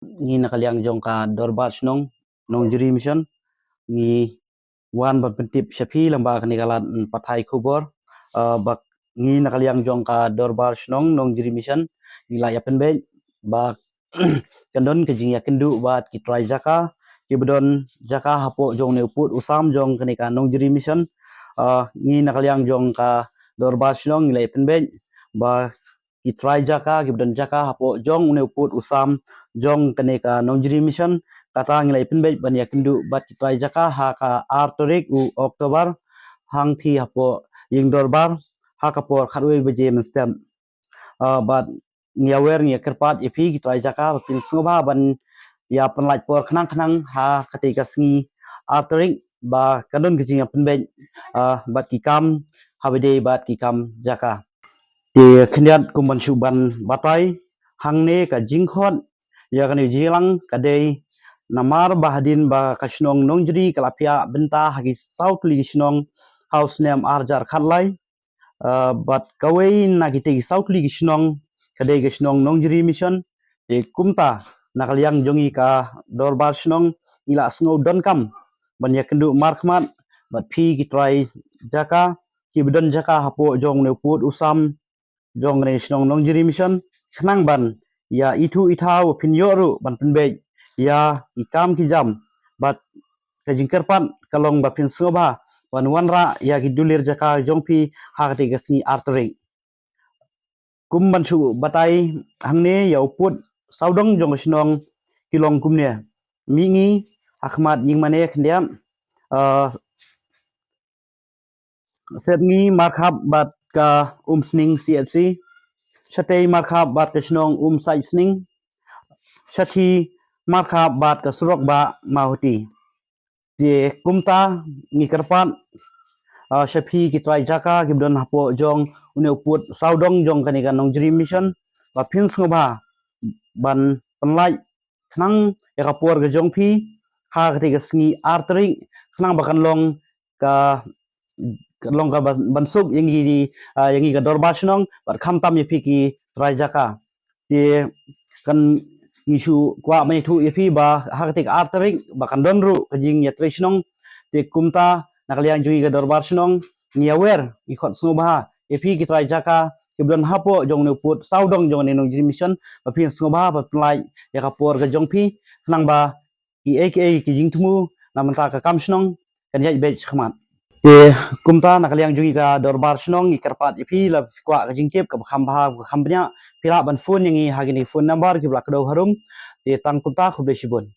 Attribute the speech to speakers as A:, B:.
A: Ngi nakaliang jong ka dorbat nong juri mission ngi wan ba pentip syapi lamba kanikalat pathai kubor bak ngi nakaliang jong ka dorbat nong juri mission ngi layapen be ba kandon kejing yakendu bat kitrai jaka kibedon jaka hapo jong ne uput usam jong kanika nong juri mission ngi nakaliang jong ka dorbat nong ngi layapen be ba kitrai jaka kibedon jaka hapo jong ne uput usam jong kaneka nong juri mission kata ngilai penbej ban yakindu bat kitrai jaka ha ka artorik u oktober hang thi hapo ying dorbar ha kapor kharwe beje menstem bat ngiawer ngi kerpat ipi kitrai jaka pin sngobha ban ya penlait por khnang khnang ha katika sngi artorik ba kadon kijing penbej bat kikam habede bat kikam jaka ti khniat kumban suban batai hangne ka jingkhot ya kani jilang kadai namar bahadin ba kasnong nongjri kalapia benta hagi south li snong house name arjar khatlai bat kawai nagite south li snong kadai snong nongjri mission e kumta nakaliang jongi ka dorbar snong ila sngo donkam ban yakendu markmat bat phi kitrai jaka kibdon jaka hapo jong ne put usam jong ne snong nongjri mission khnang ban ya itu ithau pinyoru ban penbe ya ikam kijam bat kajingkerpan kalong bapin sngobha wan wanra ya kidulir jaka jongpi hakati gasni artering kumban su batai hangne ya uput saudong jong snong kilong kumne mingi akhmat yingmane khndiam setngi markhap bat ka umsning csc Satay markhap bat ka snong sai sning sathi markha bat ka surok ba mahuti ti kumta ngikerpan shapi kitrai jaka gibdon hapo jong une uput saudong jong kanika nong jri mission ba phins ngobha ban panlai khnang yakapor ga jong phi ha katika sngi artering khnang bakan long ka bansuk yangi ga dorbashnong bat khamtam yapi ki trai jaka ti kan ngisu kwa mai thu yapi ba hakatik artering bakan donru kajing yatrishnong te kumta nakaliang jui ga dorbar snong ngiawer ikhot sngoba yapi ki trai jaka kibdon hapo jong ne put saudong jong ne nong mission ba phin sngoba ba plai yakapor ga jong phi nang ba i aka ki jing tumu namanta ka kamshnong kan yai be khmat te kumta nakaliang jui ga dorbar snong ikarpat yapi la kwa ga jingkep ka khamba khambnya pila ban phone yangi hagini phone number ki blak do harum te tang kumta khuble sibun